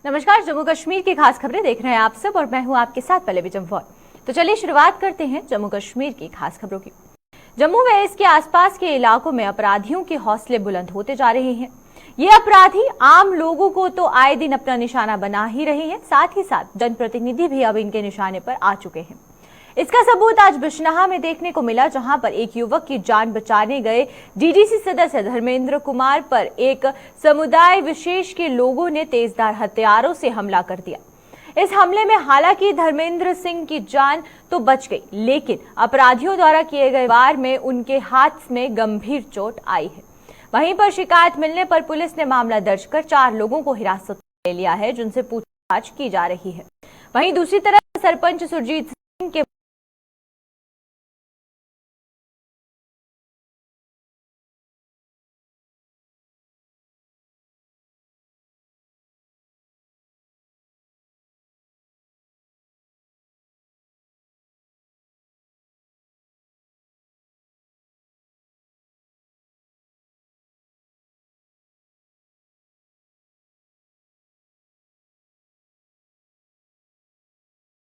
नमस्कार, जम्मू कश्मीर की खास खबरें देख रहे हैं आप सब और मैं हूं आपके साथ पल्लवी जम्वाल। तो चलिए शुरुआत करते हैं जम्मू कश्मीर की खास खबरों की। जम्मू व इसके आसपास के इलाकों में अपराधियों के हौसले बुलंद होते जा रहे हैं। ये अपराधी आम लोगों को तो आए दिन अपना निशाना बना ही रहे हैं, साथ ही साथ जनप्रतिनिधि भी अब इनके निशाने पर आ चुके हैं। इसका सबूत आज बिश्नहा में देखने को मिला, जहां पर एक युवक की जान बचाने गए डीडीसी सदस्य धर्मेंद्र कुमार पर एक समुदाय विशेष के लोगों ने तेजधार हथियारों से हमला कर दिया। इस हमले में हालांकि धर्मेंद्र सिंह की जान तो बच गई, लेकिन अपराधियों द्वारा किए गए वार में उनके हाथ में गंभीर चोट आई है। वहीं पर शिकायत मिलने पर पुलिस ने मामला दर्ज कर 4 लोगों को हिरासत में ले लिया है, जिनसे पूछताछ की जा रही है। वहीं दूसरी तरफ सरपंच सुरजीत सिंह के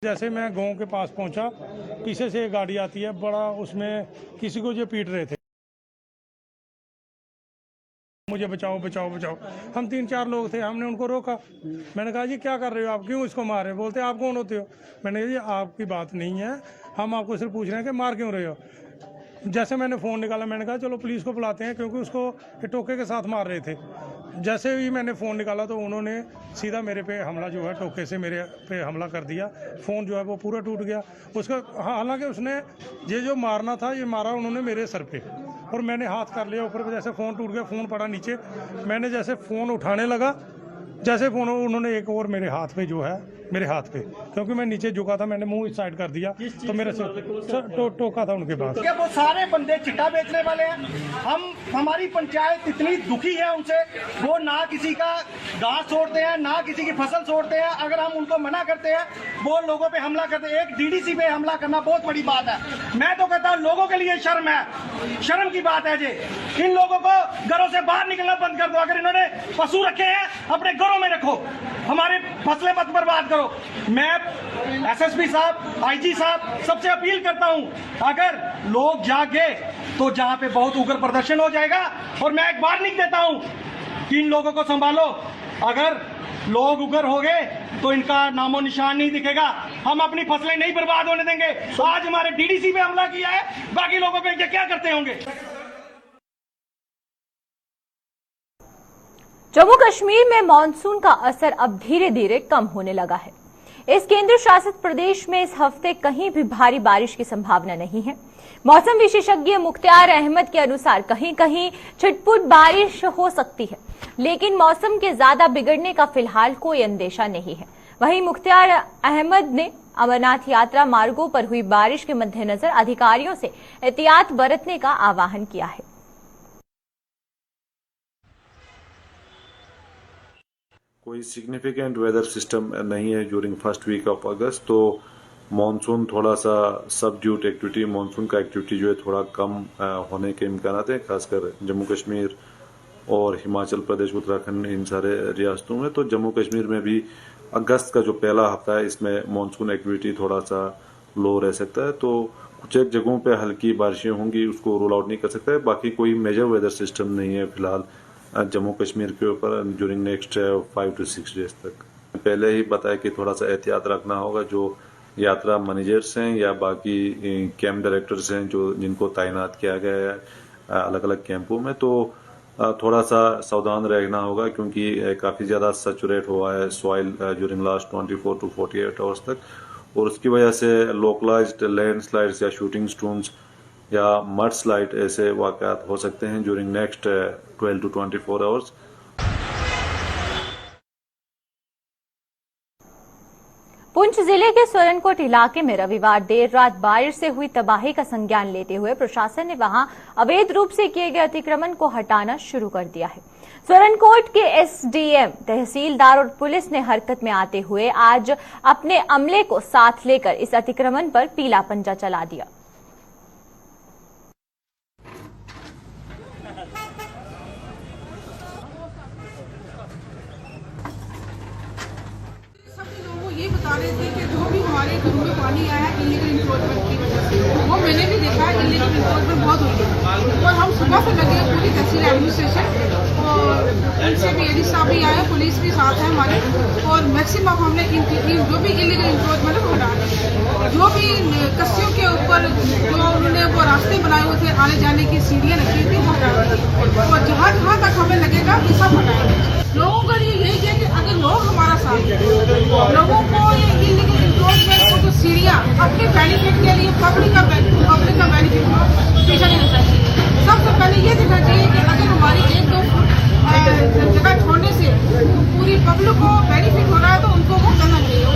जैसे मैं गांव के पास पहुंचा, पीछे से एक गाड़ी आती है, बड़ा उसमें किसी को जो पीट रहे थे, मुझे बचाओ बचाओ बचाओ। हम 3-4 लोग थे, हमने उनको रोका। मैंने कहा जी क्या कर रहे हो आप, क्यों इसको मार रहे हो? बोलते आप कौन होते हो? मैंने कहा जी आपकी बात नहीं है, हम आपको सिर्फ पूछ रहे हैं कि मार क्यों रहे हो। जैसे मैंने फ़ोन निकाला, मैंने कहा चलो पुलिस को बुलाते हैं, क्योंकि उसको टोके के साथ मार रहे थे। जैसे ही मैंने फ़ोन निकाला तो उन्होंने सीधा मेरे पे हमला जो है टोके से मेरे पे हमला कर दिया। फ़ोन जो है वो पूरा टूट गया उसका। हालांकि उसने ये जो मारना था ये मारा उन्होंने मेरे सर पे, और मैंने हाथ कर लिया ऊपर। जैसे फ़ोन टूट गया, फ़ोन पड़ा नीचे। मैंने जैसे फ़ोन उठाने लगा, जैसे फ़ोन उन्होंने एक और मेरे हाथ पे जो है, मेरे हाथ पे, क्योंकि मैं नीचे झुका था, मैंने मुंह इस साइड कर दिया तो मेरे से टोका था उनके पास। वो सारे बंदे चिट्टा बेचने वाले हैं। हमारी पंचायत इतनी दुखी है उनसे, वो ना किसी का घास छोड़ते हैं, ना किसी की फसल छोड़ते हैं। अगर हम उनको मना करते हैं वो लोगों पे हमला करते हैं। एक डीडीसी पे हमला करना बहुत बड़ी बात है। मैं तो कहता हूँ लोगों के लिए शर्म है, शर्म की बात है जी। इन लोगों को घरों से बाहर निकलना बंद कर दो। अगर इन्होंने पशु रखे हैं अपने घरों में रखो, हमारे फसलें मत बर्बाद करो। मैं एसएसपी साहब, आईजी साहब सबसे अपील करता हूं, अगर लोग जागे तो जहां पे बहुत उग्र प्रदर्शन हो जाएगा। और मैं एक वार्निंग देता हूं कि इन लोगों को संभालो। अगर लोग उग्र हो गए तो इनका नामो निशान नहीं दिखेगा। हम अपनी फसलें नहीं बर्बाद होने देंगे। आज हमारे डीडीसी पे हमला किया है, बाकी लोगों पे क्या करते होंगे। जम्मू कश्मीर में मानसून का असर अब धीरे धीरे कम होने लगा है। इस केंद्र शासित प्रदेश में इस हफ्ते कहीं भी भारी बारिश की संभावना नहीं है। मौसम विशेषज्ञ मुख्तार अहमद के अनुसार कहीं कहीं छिटपुट बारिश हो सकती है, लेकिन मौसम के ज्यादा बिगड़ने का फिलहाल कोई अंदेशा नहीं है। वहीं मुख्तार अहमद ने अमरनाथ यात्रा मार्गों पर हुई बारिश के मद्देनजर अधिकारियों से एहतियात बरतने का आह्वान किया है। कोई सिग्निफिकेंट वेदर सिस्टम नहीं है during first week of August, तो मॉनसून थोड़ा सा सबड्यूट एक्टिविटी, मॉनसून का एक्टिविटी जो है थोड़ा कम होने के इम्कान हैं, खासकर जम्मू कश्मीर और हिमाचल प्रदेश, उत्तराखंड, इन सारे रियासतों में। तो जम्मू कश्मीर में भी अगस्त का जो पहला हफ्ता है इसमें मॉनसून एक्टिविटी थोड़ा सा लो रह सकता है। तो कुछ एक जगहों पे हल्की बारिशें होंगी, उसको रूल आउट नहीं कर सकता है। बाकी कोई मेजर वेदर सिस्टम नहीं है फिलहाल जम्मू कश्मीर के ऊपर ड्यूरिंग नेक्स्ट 5 to 6 डेज तक। पहले ही बताया कि थोड़ा सा एहतियात रखना होगा। जो यात्रा मैनेजर्स हैं या बाकी कैंप डायरेक्टर्स हैं जो जिनको तैनात किया गया है अलग अलग कैंपों में, तो थोड़ा सा सावधान रहना होगा, क्योंकि काफ़ी ज़्यादा सैचुरेट हुआ है soil during last 24 to 48 hours तक, और उसकी वजह से लोकलाइज्ड लैंडस्लाइड्स या शूटिंग स्टोन्स या मड स्लाइड ऐसे वाक़यात हो सकते हैं during next 12 to 24 hours. Poonch जिले के सोरनकोट इलाके में रविवार देर रात बारिश से हुई तबाही का संज्ञान लेते हुए प्रशासन ने वहां अवैध रूप से किए गए अतिक्रमण को हटाना शुरू कर दिया है। सोरनकोट के एसडीएम, तहसीलदार और पुलिस ने हरकत में आते हुए आज अपने अमले को साथ लेकर इस अतिक्रमण पर पीला पंजा चला दिया। रहे थे कि जो भी हमारे घरों में पानी आया है इलीगल इंक्रोचमेंट की वजह से, वो मैंने भी देखा है इलीगल इंक्रोचमेंट बहुत होती है। और हम सुबह से लगे पूरी तहसील एडमिनिस्ट्रेशन और उनसे भी एडी साहब भी आए, पुलिस भी साथ है हमारे, और मैक्सिमम हमने इनकी जो भी इलीगल इंक्रोचमेंट है वो हटा दिया। जो भी कस्सियों के ऊपर जो उन्होंने वो रास्ते बनाए हुए थे, आने जाने की सीढ़ियाँ रखी थी, वो हटा दी और जहाँ जहाँ तक हमें लगेगा ये सब हटाएंगे। लोगों का ये यही है कि अगर लोग हमारा साथ दें, लोगों को ये इलीगल इंक्रोचमेंट को जो सीढ़ियाँ अपने बेनिफिट के लिए पब्लिक का बेनिफिट पीछा नहीं रहना चाहिए। सबसे पहले ये देखना चाहिए कि अगर हमारी 1-2 जगह छोड़ने से पूरी पब्लिक को बेनिफिट हो रहा है तो उनको वो करना चाहिए।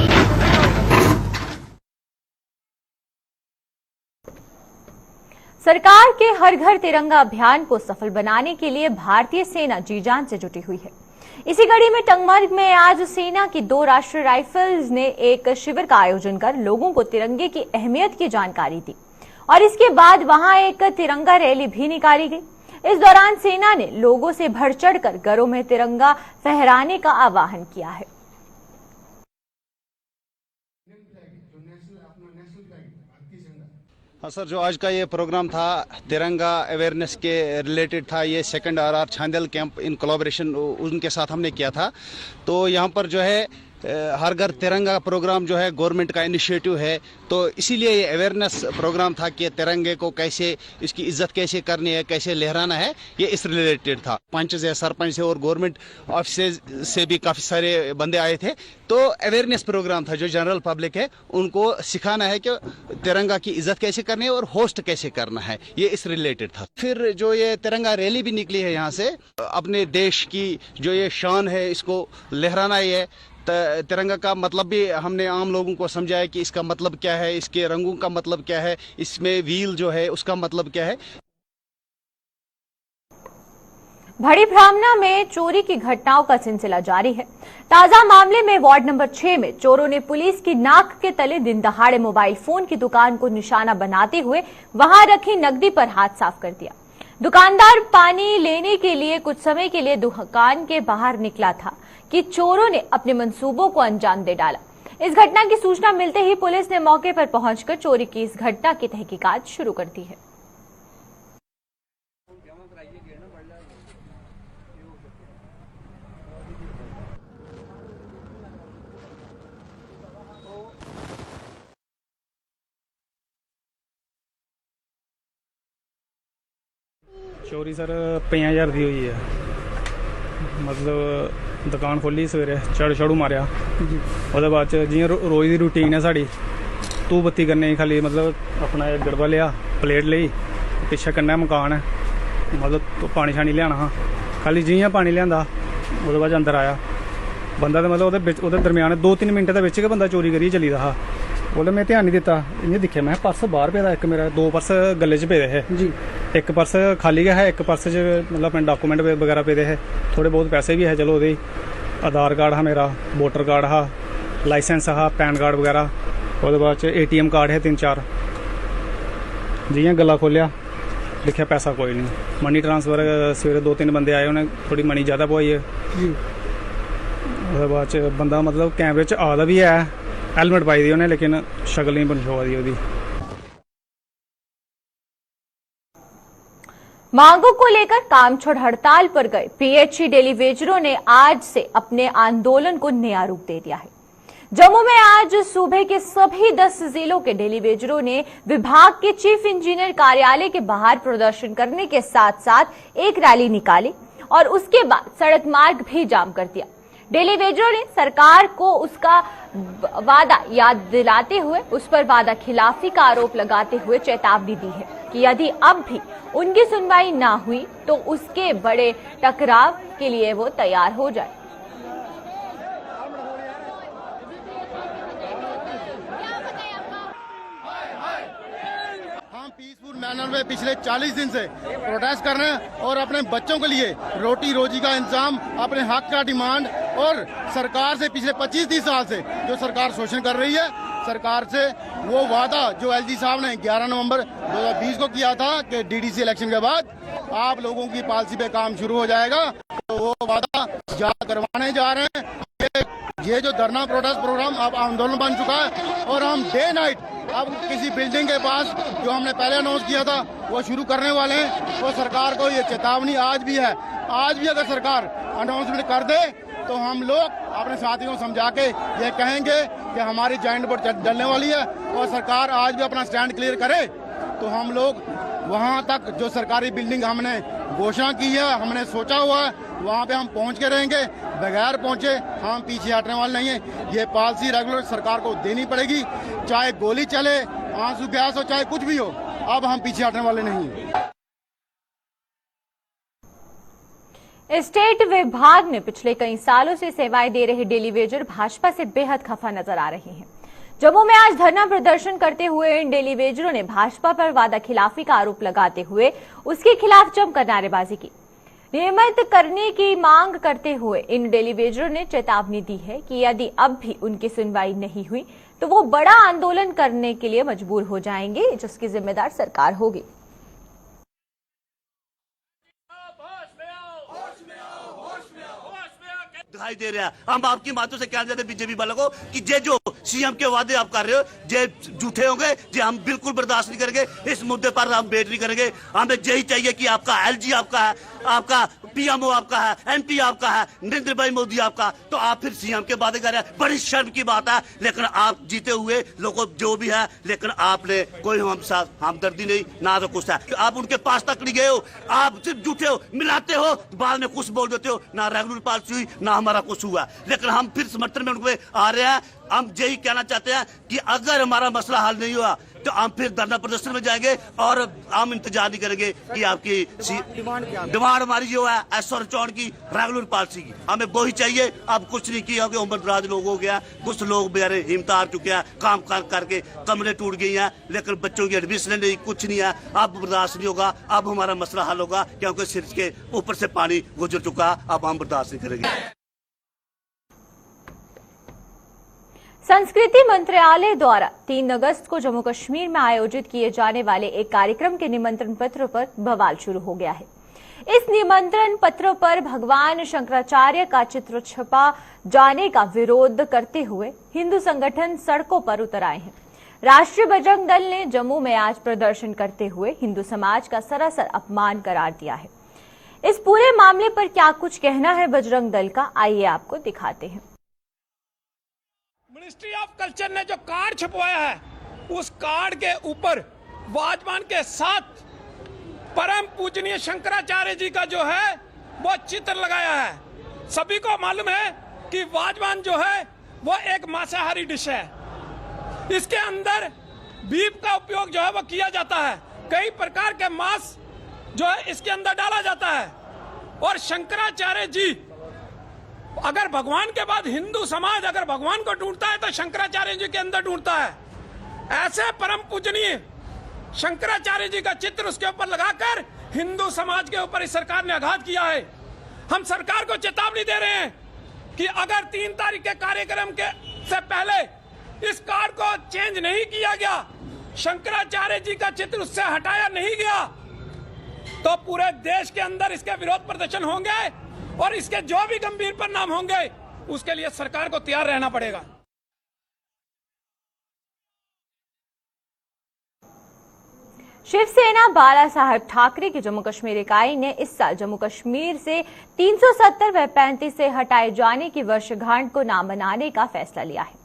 सरकार के हर घर तिरंगा अभियान को सफल बनाने के लिए भारतीय सेना जी जान से जुटी हुई है। इसी कड़ी में टंगमर्ग में आज सेना की 2 राष्ट्रीय राइफल्स ने एक शिविर का आयोजन कर लोगों को तिरंगे की अहमियत की जानकारी दी और इसके बाद वहां एक तिरंगा रैली भी निकाली गई। इस दौरान सेना ने लोगों से बढ़ चढ़कर घरों में तिरंगा फहराने का आह्वान किया है। हाँ सर, जो आज का ये प्रोग्राम था तिरंगा अवेयरनेस के रिलेटेड था। ये 2nd RR छांदल कैंप इन कोलैबोरेशन उनके साथ हमने किया था। तो यहाँ पर जो है हर घर तिरंगा प्रोग्राम जो है गवर्नमेंट का इनिशिएटिव है, तो इसीलिए ये अवेयरनेस प्रोग्राम था कि तिरंगे को कैसे, इसकी इज्जत कैसे करनी है, कैसे लहराना है, ये इस रिलेटेड था। पंच से, सरपंच से और गवर्नमेंट ऑफिस से भी काफ़ी सारे बंदे आए थे। तो अवेयरनेस प्रोग्राम था, जो जनरल पब्लिक है उनको सिखाना है कि तिरंगा की इज्जत कैसे करनी है और होस्ट कैसे करना है, ये इस रिलेटेड था। फिर जो ये तिरंगा रैली भी निकली है यहाँ से, अपने देश की जो ये शान है इसको लहराना ही है। तिरंगा का मतलब भी हमने आम लोगों को समझाया कि इसका मतलब क्या है, इसके रंगों का मतलब क्या है, इसमें व्हील जो है उसका मतलब क्या है। भड़ी ब्राह्मणा में चोरी की घटनाओं का सिलसिला जारी है। ताजा मामले में वार्ड नंबर 6 में चोरों ने पुलिस की नाक के तले दिन दहाड़े मोबाइल फोन की दुकान को निशाना बनाते हुए वहां रखी नकदी पर हाथ साफ कर दिया। दुकानदार पानी लेने के लिए कुछ समय के लिए दुकान के बाहर निकला था कि चोरों ने अपने मंसूबों को अंजाम दे डाला। इस घटना की सूचना मिलते ही पुलिस ने मौके पर पहुंचकर चोरी की इस घटना की तहकीकात शुरू कर दी है। चोरी सर 50,000 दी हुई है। मतलब दुकान खोली सवेरे, झाड़ू मारिया, ਉਹਦੇ ਬਾਅਦ ਚ जियां रोज़ की रूटीन है साड़ी, तू बत्ती करने खाली मतलब अपना एक गड़बा लिया, प्लेट ली, पिछे कन्नै मकान है, मतलब तो पानी शानी लियाना हा, खाली जियां पानी लियांदा ਉਹਦੇ बाद अंदर आया बंदा। तो मतलब ਉਹਦੇ दरम्यान 2-3 मिनट के विच बंदा चोरी करियै चली दा हा। ਉਹਦੇ मैं ध्यान नहीं दिता, इ'यां दिक्खेआ मैं पर्स बाहर पेदा, एक मेरा 2 पर्स गले च पेदे है जी, एक पर्स खाली गया है, एक पर्स च मतलब अपने डॉकूमेंट वगैरह पेदे है, थोड़े बहुत पैसे भी है, चलो ओह्दे आधार कार्ड हा मेरा, वोटर कार्ड हा, लाइसेंस हा, पैन कार्ड वगैरह, ਉਹਦੇ बाद च ATM कार्ड है 3-4। जियां गला खोलिया दिक्खेआ पैसा कोई नहीं, मनी ट्रांसफर सवेरे 2-3 बंदे आए, उन्हें थोड़ी मनी ज़्यादा पवाई है जी। ਉਹਦੇ बाद च बंदा मतलब कैमरे च आदा भी है, हेलमेट पाई दी उन्हें, लेकिन शक्ल नहीं बन दी ਉਹਦੀ। मांगों को लेकर काम छोड़ हड़ताल पर गए PHC डेली वेजरों ने आज से अपने आंदोलन को नया रूप दे दिया है। जम्मू में आज सूबे के सभी 10 जिलों के डेली वेजरों ने विभाग के चीफ इंजीनियर कार्यालय के बाहर प्रदर्शन करने के साथ साथ एक रैली निकाली और उसके बाद सड़क मार्ग भी जाम कर दिया। डेली वेजरों ने सरकार को उसका वादा याद दिलाते हुए उस पर वादा खिलाफी का आरोप लगाते हुए चेतावनी दी है कि यदि अब भी उनकी सुनवाई ना हुई तो उसके बड़े टकराव के लिए वो तैयार हो जाए। हम पीसफुल मैनर में पिछले 40 दिन से प्रोटेस्ट कर रहे हैं और अपने बच्चों के लिए रोटी रोजी का इंतजाम, अपने हक का डिमांड, और सरकार से पिछले 25-30 साल से जो सरकार शोषण कर रही है, सरकार से वो वादा जो LG साहब ने 11 नवंबर 2020 को किया था कि DDC इलेक्शन के बाद आप लोगों की पॉलिसी पे काम शुरू हो जाएगा, तो वो वादा याद करवाने जा रहे हैं। ये जो धरना प्रोटेस्ट प्रोग्राम अब आंदोलन बन चुका है और हम डे नाइट अब किसी बिल्डिंग के पास जो हमने पहले अनाउंस किया था वो शुरू करने वाले हैं। और सरकार को ये चेतावनी आज भी है, आज भी अगर सरकार अनाउंसमेंट कर दे तो हम लोग अपने साथियों को समझा के ये कहेंगे कि हमारी जॉइंट बोर्ड डलने वाली है और सरकार आज भी अपना स्टैंड क्लियर करे तो हम लोग वहाँ तक जो सरकारी बिल्डिंग हमने घोषणा की है, हमने सोचा हुआ है, वहाँ पे हम पहुँच के रहेंगे। बगैर पहुँचे हम पीछे हटने वाले नहीं है। ये पॉलिसी रेगुलर सरकार को देनी पड़ेगी, चाहे गोली चले, आंसू गैस हो, चाहे कुछ भी हो। अब हम पीछे हटने वाले नहीं हैं। स्टेट विभाग में पिछले कई सालों से सेवाएं दे रहे डेली वेजर भाजपा से बेहद खफा नजर आ रहे हैं। जम्मू में आज धरना प्रदर्शन करते हुए इन डेली वेजरों ने भाजपा पर वादा खिलाफी का आरोप लगाते हुए उसके खिलाफ जमकर नारेबाजी की। नियमित करने की मांग करते हुए इन डेली वेजरों ने चेतावनी दी है कि यदि अब भी उनकी सुनवाई नहीं हुई तो वो बड़ा आंदोलन करने के लिए मजबूर हो जाएंगे, जिसकी जिम्मेदार सरकार होगी। दिखाई दे रहा है। हम आपकी बातों से कहना चाहते बीजेपी वालों को कि जे जो सीएम के वादे आप कर रहे हो जे झूठे होंगे, जे हम बिल्कुल बर्दाश्त नहीं करेंगे। इस मुद्दे पर हम वेट नहीं करेंगे। हमें यही चाहिए कि आपका एलजी आपका है, आपका पीएमओ आपका है, एमपी आपका है, नरेंद्र भाई मोदी आपका, तो आप फिर सीएम के वादे कर रहे हैं। बड़ी शर्म की बात है। लेकिन आप जीते हुए लोगों जो भी है, लेकिन आपने कोई हमदर्दी नहीं, ना तो कुछ है। आप उनके पास तक नहीं गए हो, आप सिर्फ झूठे हो, मिलाते हो, बाद में कुछ बोल देते हो। ना रेगुलर पॉलिसी हुई, ना हमारा कुछ हुआ। लेकिन हम फिर समर्थन में उनको आ रहे हैं। हम यही कहना चाहते हैं कि अगर हमारा मसला हल नहीं हुआ तो हम फिर धरना प्रदर्शन में जाएंगे और हम इंतजार नहीं करेंगे कि आपकी डिमांड हमारी जो है एसआर चौड़ की रेगुलर पॉलिसी की, हमें वो ही चाहिए। अब कुछ नहीं किया, उम्र दराज लोग हो गया, कुछ लोग बेचारे हिम्मत हार चुके हैं, काम करके कमरे टूट गई हैं, लेकिन बच्चों की एडमिशन नहीं, कुछ नहीं है। अब बर्दाश्त नहीं होगा, अब हमारा मसला हल होगा, क्योंकि सिर के ऊपर से पानी गुजर चुका। अब हम बर्दाश्त नहीं करेंगे। संस्कृति मंत्रालय द्वारा 3 अगस्त को जम्मू कश्मीर में आयोजित किए जाने वाले एक कार्यक्रम के निमंत्रण पत्र पर बवाल शुरू हो गया है। इस निमंत्रण पत्र पर भगवान शंकराचार्य का चित्र छपा जाने का विरोध करते हुए हिंदू संगठन सड़कों पर उतर आए हैं। राष्ट्रीय बजरंग दल ने जम्मू में आज प्रदर्शन करते हुए हिंदू समाज का सरासर अपमान करार दिया है। इस पूरे मामले पर क्या कुछ कहना है बजरंग दल का, आइए आपको दिखाते हैं। मिनिस्ट्री ऑफ कल्चर ने जो कार्ड छपवाया है, उस कार्ड के ऊपर वाजमान के साथ परम पूजनीय शंकराचार्य जी का जो है वो चित्र लगाया है। सभी को मालूम है कि वाजमान जो है वो एक मांसाहारी डिश है। इसके अंदर बीफ का उपयोग जो है वो किया जाता है। कई प्रकार के मांस जो है इसके अंदर डाला जाता है। और शंकराचार्य जी, अगर भगवान के बाद हिंदू समाज अगर भगवान को ढूंढता है तो शंकराचार्य जी के अंदर ढूंढता है। ऐसे परम पूजनीय शंकराचार्य जी का चित्र उसके ऊपर लगाकर हिंदू समाज के ऊपर इस सरकार ने आघात किया है। हम सरकार को चेतावनी दे रहे हैं कि अगर 3 तारीख के कार्यक्रम के से पहले इस कार्ड को चेंज नहीं किया गया, शंकराचार्य जी का चित्र उससे हटाया नहीं गया, तो पूरे देश के अंदर इसके विरोध प्रदर्शन होंगे और इसके जो भी गंभीर परिणाम होंगे उसके लिए सरकार को तैयार रहना पड़ेगा। शिवसेना बाला साहब ठाकरे की जम्मू कश्मीर इकाई ने इस साल जम्मू कश्मीर से 370 व 35 से हटाए जाने की वर्षगांठ को ना मनाने का फैसला लिया है।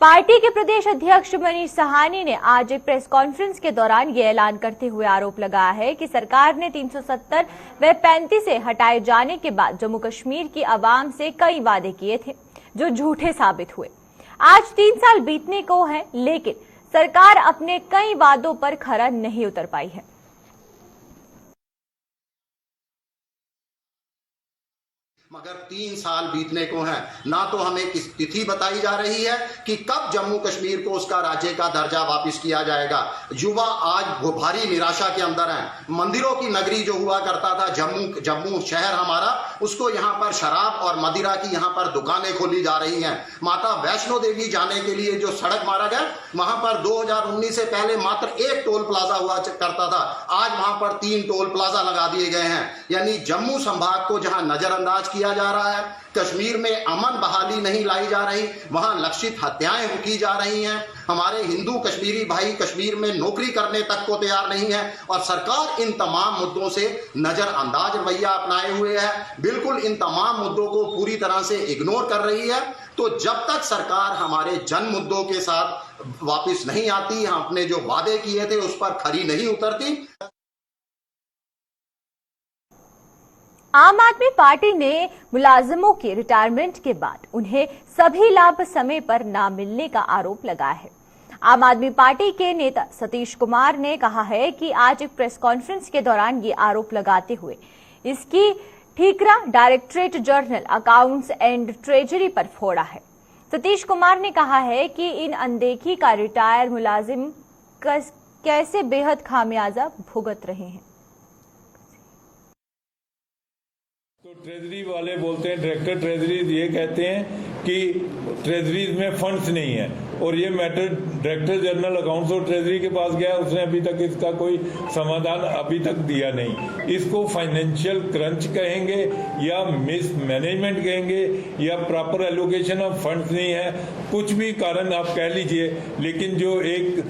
पार्टी के प्रदेश अध्यक्ष मनीष सहानी ने आज एक प्रेस कॉन्फ्रेंस के दौरान ये ऐलान करते हुए आरोप लगाया है कि सरकार ने 370 व 35 से हटाए जाने के बाद जम्मू कश्मीर की आवाम से कई वादे किए थे जो झूठे साबित हुए। आज 3 साल बीतने को है, लेकिन सरकार अपने कई वादों पर खरा नहीं उतर पाई है। मगर 3 साल बीतने को हैं, ना तो हमें किस तिथि बताई जा रही है कि कब जम्मू कश्मीर को उसका राज्य का दर्जा वापस किया जाएगा। युवा आज भारी निराशा के अंदर हैं। मंदिरों की नगरी जो हुआ करता था जम्मू शहर हमारा, उसको यहाँ पर शराब और मदिरा की यहाँ पर दुकानें खोली जा रही हैं। माता वैष्णो देवी जाने के लिए जो सड़क मार्ग है वहां पर 2019 से पहले मात्र एक टोल प्लाजा हुआ करता था, आज वहां पर 3 टोल प्लाजा लगा दिए गए हैं। यानी जम्मू संभाग को जहां नजरअंदाज किया जा रहा है, कश्मीर में अमन बहाली नहीं लाई जा रही, वहां लक्षित हत्याएं की जा रही हैं। हमारे हिंदू कश्मीरी भाई कश्मीर में नौकरी करने तक को तैयार नहीं है और सरकार इन तमाम मुद्दों से नजरअंदाज रवैया अपनाए हुए है, बिल्कुल इन तमाम मुद्दों को पूरी तरह से इग्नोर कर रही है। तो जब तक सरकार हमारे जन मुद्दों के साथ वापस नहीं आती, हम अपने जो वादे किए थे उस पर खरी नहीं उतरती। आम आदमी पार्टी ने मुलाजिमों के रिटायरमेंट के बाद उन्हें सभी लाभ समय पर न मिलने का आरोप लगाया है। आम आदमी पार्टी के नेता सतीश कुमार ने कहा है कि आज एक प्रेस कॉन्फ्रेंस के दौरान ये आरोप लगाते हुए इसकी ठीकरा directorate general accounts and treasury पर फोड़ा है। सतीश कुमार ने कहा है कि इन अनदेखी का रिटायर मुलाजिम कैसे बेहद खामियाजा भुगत रहे हैं। तो ट्रेजरी वाले बोलते हैं, डायरेक्टर ट्रेजरी ये कहते हैं कि ट्रेजरीज में फंड्स नहीं है और ये मैटर डायरेक्टर जनरल अकाउंट्स और ट्रेजरी के पास गया, उसने अभी तक इसका कोई समाधान अभी तक दिया नहीं। इसको फाइनेंशियल क्रंच कहेंगे या मिस मैनेजमेंट कहेंगे या प्रॉपर एलोकेशन ऑफ फंड्स नहीं है, कुछ भी कारण आप कह लीजिए, लेकिन जो एक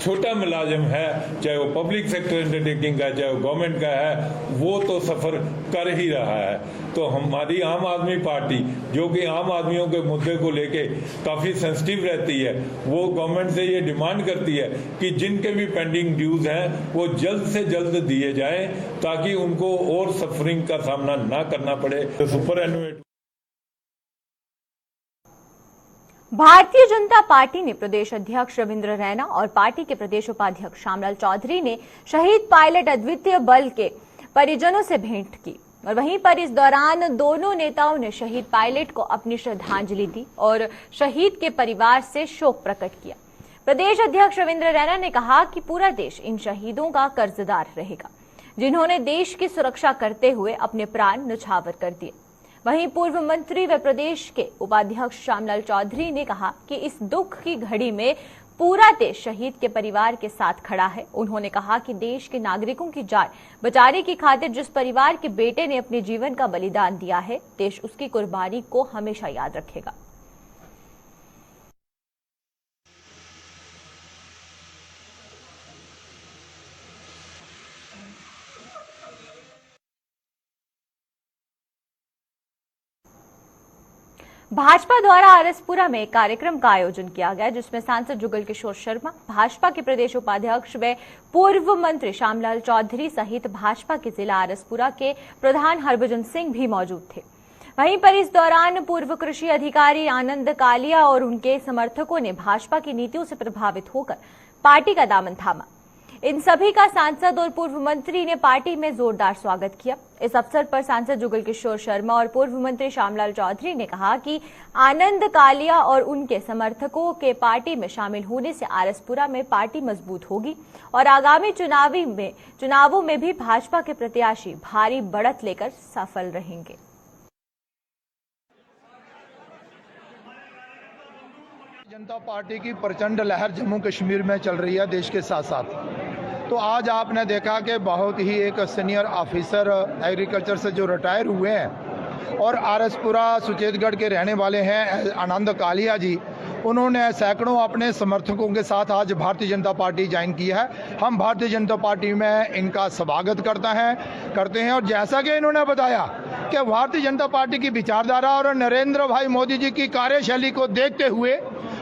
छोटा मुलाजिम है, चाहे वो पब्लिक सेक्टर अंडरटेकिंग का चाहे वो गवर्नमेंट का है, वो तो सफर कर ही रहा है। तो हमारी आम आदमी पार्टी जो कि आम आदमियों के मुद्दे को लेके काफी सेंसिटिव रहती है, वो गवर्नमेंट से ये डिमांड करती है कि जिनके भी पेंडिंग ड्यूज हैं वो जल्द से जल्द दिए जाएं ताकि उनको और सफरिंग का सामना ना करना पड़े। तो सुपर एनुएट भारतीय जनता पार्टी ने प्रदेश अध्यक्ष रविंद्र रैना और पार्टी के प्रदेश उपाध्यक्ष श्यामलाल चौधरी ने शहीद पायलट अद्वितीय बल के परिजनों से भेंट की और वहीं पर इस दौरान दोनों नेताओं ने शहीद पायलट को अपनी श्रद्धांजलि दी और शहीद के परिवार से शोक प्रकट किया। प्रदेश अध्यक्ष रविंद्र रैना ने कहा कि पूरा देश इन शहीदों का कर्जदार रहेगा जिन्होंने देश की सुरक्षा करते हुए अपने प्राण न्यौछावर कर दिए। वहीं पूर्व मंत्री व प्रदेश के उपाध्यक्ष श्यामलाल चौधरी ने कहा कि इस दुख की घड़ी में पूरा देश शहीद के परिवार के साथ खड़ा है। उन्होंने कहा कि देश के नागरिकों की जान बचाने की खातिर जिस परिवार के बेटे ने अपने जीवन का बलिदान दिया है, देश उसकी कुर्बानी को हमेशा याद रखेगा। भाजपा द्वारा आरएसपुरा में एक कार्यक्रम का आयोजन किया गया जिसमें सांसद जुगल किशोर शर्मा, भाजपा के प्रदेश उपाध्यक्ष व पूर्व मंत्री श्यामलाल चौधरी सहित भाजपा के जिला आरएसपुरा के प्रधान हरभजन सिंह भी मौजूद थे। वहीं पर इस दौरान पूर्व कृषि अधिकारी आनंद कालिया और उनके समर्थकों ने भाजपा की नीतियों से प्रभावित होकर पार्टी का दामन थामा। इन सभी का सांसद और पूर्व मंत्री ने पार्टी में जोरदार स्वागत किया। इस अवसर पर सांसद जुगल किशोर शर्मा और पूर्व मंत्री श्यामलाल चौधरी ने कहा कि आनंद कालिया और उनके समर्थकों के पार्टी में शामिल होने से आरएसपुरा में पार्टी मजबूत होगी और आगामी चुनावों में भी भाजपा के प्रत्याशी भारी बढ़त लेकर सफल रहेंगे। जनता पार्टी की प्रचंड लहर जम्मू कश्मीर में चल रही है देश के साथ साथ। तो आज आपने देखा कि बहुत ही एक सीनियर ऑफिसर एग्रीकल्चर से जो रिटायर हुए हैं और आरएसपुरा सुचेतगढ़ के रहने वाले हैं आनंद कालिया जी, उन्होंने सैकड़ों अपने समर्थकों के साथ आज भारतीय जनता पार्टी ज्वाइन की है। हम भारतीय जनता पार्टी में इनका स्वागत करते हैं और जैसा कि इन्होंने बताया कि भारतीय जनता पार्टी की विचारधारा और नरेंद्र भाई मोदी जी की कार्यशैली को देखते हुए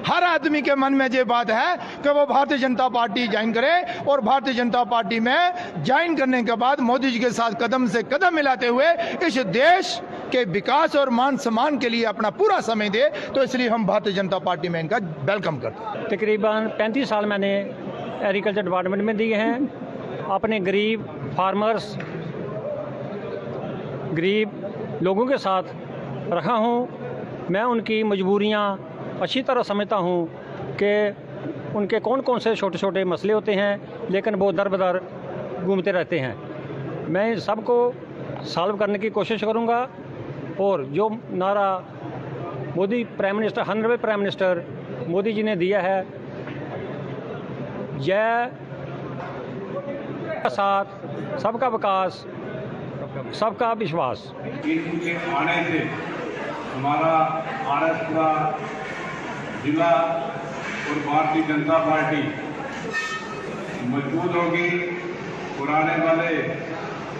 हर आदमी के मन में ये बात है कि वो भारतीय जनता पार्टी ज्वाइन करे और भारतीय जनता पार्टी में ज्वाइन करने के बाद मोदी जी के साथ कदम से कदम मिलाते हुए इस देश के विकास और मान सम्मान के लिए अपना पूरा समय दे। तो इसलिए हम भारतीय जनता पार्टी में इनका वेलकम करते हैं। तकरीबन 35 साल मैंने एग्रीकल्चर डिपार्टमेंट में दिए हैं। अपने गरीब फार्मर्स, गरीब लोगों के साथ रहा हूँ। मैं उनकी मजबूरियाँ अच्छी तरह समझता हूँ कि उनके कौन कौन से छोटे छोटे मसले होते हैं, लेकिन वो दर बदर घूमते रहते हैं। मैं सबको सॉल्व करने की कोशिश करूंगा। और जो नारा Modi prime minister, honourable prime minister Modi ji ने दिया है, जय साथ सबका विकास, सबका विश्वास। इनके आने से हमारा महाराष्ट्र जिला और भारतीय जनता पार्टी मजबूत होगी और आने वाले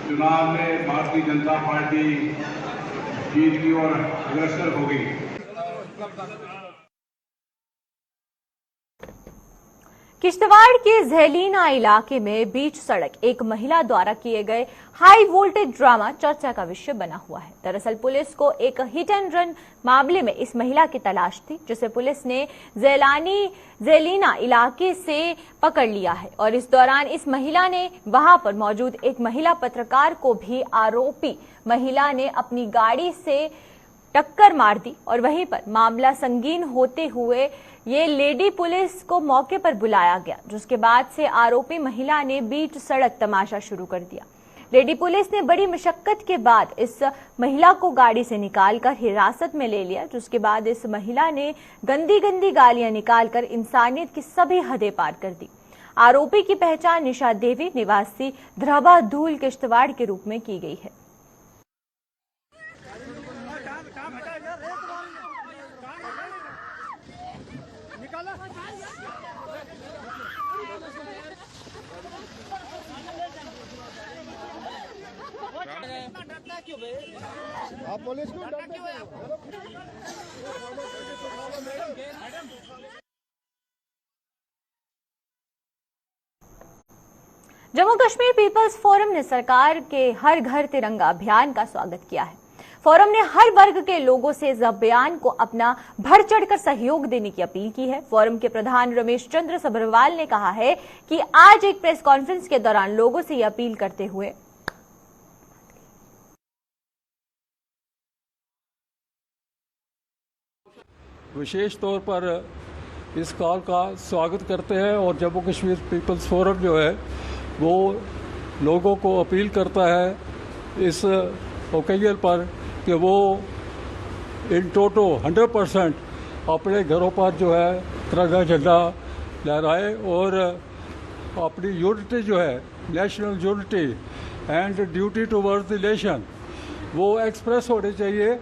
चुनाव में भारतीय जनता पार्टी जीत की ओर अग्रसर होगी। किश्तवाड़ के झेलीना इलाके में बीच सड़क एक महिला द्वारा किए गए हाई वोल्टेज ड्रामा चर्चा का विषय बना हुआ है। दरअसल पुलिस को एक हिट एंड रन मामले में इस महिला की तलाश थी, जिसे पुलिस ने झेलीना इलाके से पकड़ लिया है और इस दौरान इस महिला ने वहां पर मौजूद एक महिला पत्रकार को भी आरोपी महिला ने अपनी गाड़ी से टक्कर मार दी और वहीं पर मामला संगीन होते हुए ये लेडी पुलिस को मौके पर बुलाया गया, जिसके बाद से आरोपी महिला ने बीच सड़क तमाशा शुरू कर दिया। लेडी पुलिस ने बड़ी मशक्कत के बाद इस महिला को गाड़ी से निकालकर हिरासत में ले लिया, जिसके बाद इस महिला ने गंदी गंदी गालियां निकालकर इंसानियत की सभी हदें पार कर दी। आरोपी की पहचान निशा देवी निवासी ध्रबा धूल किश्तवाड़ के रूप में की गई है। आप पुलिस को जम्मू कश्मीर पीपल्स फोरम ने सरकार के हर घर तिरंगा अभियान का स्वागत किया है। फोरम ने हर वर्ग के लोगों से इस अभियान को अपना बढ़ चढ़कर सहयोग देने की अपील की है। फोरम के प्रधान रमेश चंद्र सभरवाल ने कहा है कि आज एक प्रेस कॉन्फ्रेंस के दौरान लोगों से यह अपील करते हुए विशेष तौर पर इस कॉल का स्वागत करते हैं और जम्मू कश्मीर पीपल्स फोरम जो है वो लोगों को अपील करता है इस ओकेजन पर कि वो इन टोटो 100% अपने घरों पर जो है तिरंगा झंडा लहराए और अपनी यूनिटी जो है, national unity and duty towards the nation, वो एक्सप्रेस होनी चाहिए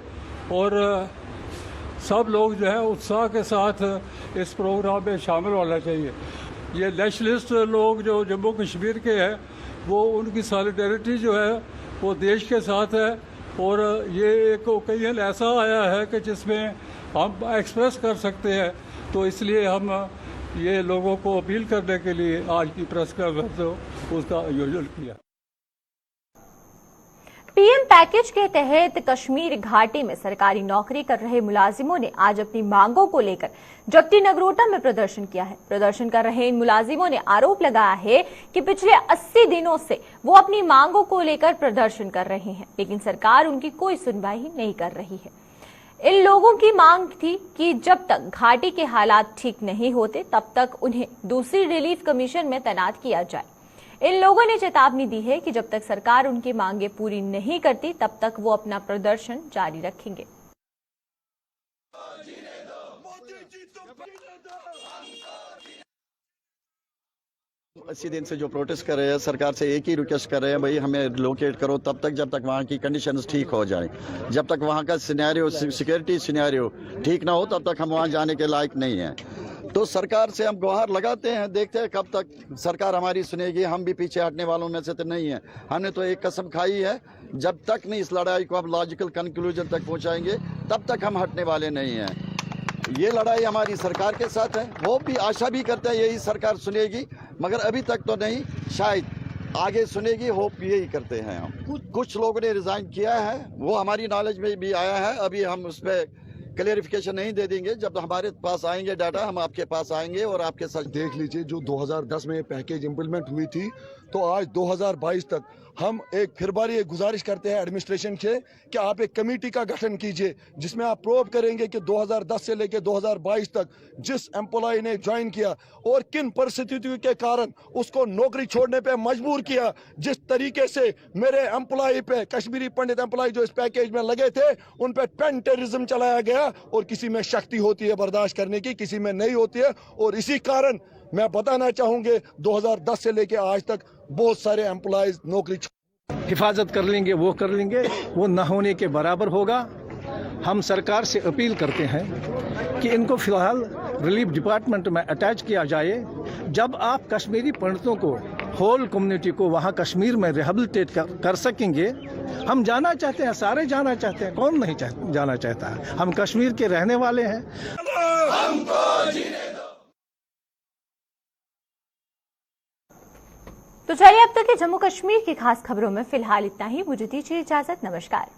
और सब लोग जो है उत्साह के साथ इस प्रोग्राम में शामिल होना चाहिए। ये नेशनलिस्ट लोग जो जम्मू कश्मीर के हैं वो उनकी सॉलिडेरिटी जो है वो देश के साथ है और ये एक ओकेजन ऐसा आया है कि जिसमें हम एक्सप्रेस कर सकते हैं, तो इसलिए हम ये लोगों को अपील करने के लिए आज की प्रेस कॉन्फ्रेंस उसका आयोजन किया। पीएम पैकेज के तहत कश्मीर घाटी में सरकारी नौकरी कर रहे मुलाजिमों ने आज अपनी मांगों को लेकर जट्टी नगरोटा में प्रदर्शन किया है। प्रदर्शन कर रहे इन मुलाजिमों ने आरोप लगाया है कि पिछले 80 दिनों से वो अपनी मांगों को लेकर प्रदर्शन कर रहे हैं, लेकिन सरकार उनकी कोई सुनवाई नहीं कर रही है। इन लोगों की मांग थी कि जब तक घाटी के हालात ठीक नहीं होते तब तक उन्हें दूसरी रिलीफ कमीशन में तैनात किया जाए। इन लोगों ने चेतावनी दी है कि जब तक सरकार उनकी मांगे पूरी नहीं करती तब तक वो अपना प्रदर्शन जारी रखेंगे। अस्सी दिन से जो प्रोटेस्ट कर रहे हैं, सरकार से एक ही रिक्वेस्ट कर रहे हैं, भाई हमें रिलोकेट करो तब तक जब तक वहाँ की कंडीशंस ठीक हो जाए। जब तक वहाँ का सिनेरियो, सिक्योरिटी सिनेरियो ठीक ना हो तब तक हम वहाँ जाने के लायक नहीं हैं। तो सरकार से हम गुहार लगाते हैं, देखते हैं कब तक सरकार हमारी सुनेगी। हम भी पीछे हटने वालों में से तो नहीं है। हमने तो एक कसम खाई है, जब तक नहीं इस लड़ाई को हम लॉजिकल कंक्लूजन तक पहुँचाएंगे तब तक हम हटने वाले नहीं हैं। ये लड़ाई हमारी सरकार के साथ है। होप भी, आशा भी करते हैं यही सरकार सुनेगी, मगर अभी तक तो नहीं, शायद आगे सुनेगी, होप यही करते हैं हम। कुछ लोगों ने रिजाइन किया है, वो हमारी नॉलेज में भी आया है। अभी हम उस पर क्लियरिफिकेशन नहीं दे देंगे। जब हमारे पास आएंगे डाटा हम आपके पास आएंगे और आपके साथ देख लीजिए। जो 2010 में पैकेज इंप्लीमेंट हुई थी तो आज 2022 तक हम फिर बार ये गुजारिश करते हैं एडमिनिस्ट्रेशन से कि आप एक कमेटी का गठन कीजिए जिसमें आप प्रोब करेंगे कि 2010 से लेकर 2022 तक जिस एम्प्लॉय ने ज्वाइन किया और किन परिस्थितियों के कारण उसको नौकरी छोड़ने पे मजबूर किया। जिस तरीके से मेरे एम्प्लॉय पे, कश्मीरी पंडित एम्प्लॉय जो इस पैकेज में लगे थे, उन पे पेन टेररिज्म चलाया गया और किसी में शक्ति होती है बर्दाश्त करने की, किसी में नहीं होती है। और इसी कारण मैं बताना चाहूंगे 2010 से लेकर आज तक बहुत सारे एम्प्लॉयज नौकरी हिफाजत कर लेंगे, वो कर लेंगे, वो न होने के बराबर होगा। हम सरकार से अपील करते हैं कि इनको फिलहाल रिलीफ डिपार्टमेंट में अटैच किया जाए। जब आप कश्मीरी पंडितों को, होल कम्युनिटी को वहाँ कश्मीर में रिहेबिलिटेट कर सकेंगे। हम जाना चाहते हैं, सारे जाना चाहते हैं, कौन नहीं जाना चाहता है। हम कश्मीर के रहने वाले हैं। तो चलिए अब तक के जम्मू कश्मीर की खास खबरों में फिलहाल इतना ही। मुझे दीजिए इजाजत। नमस्कार।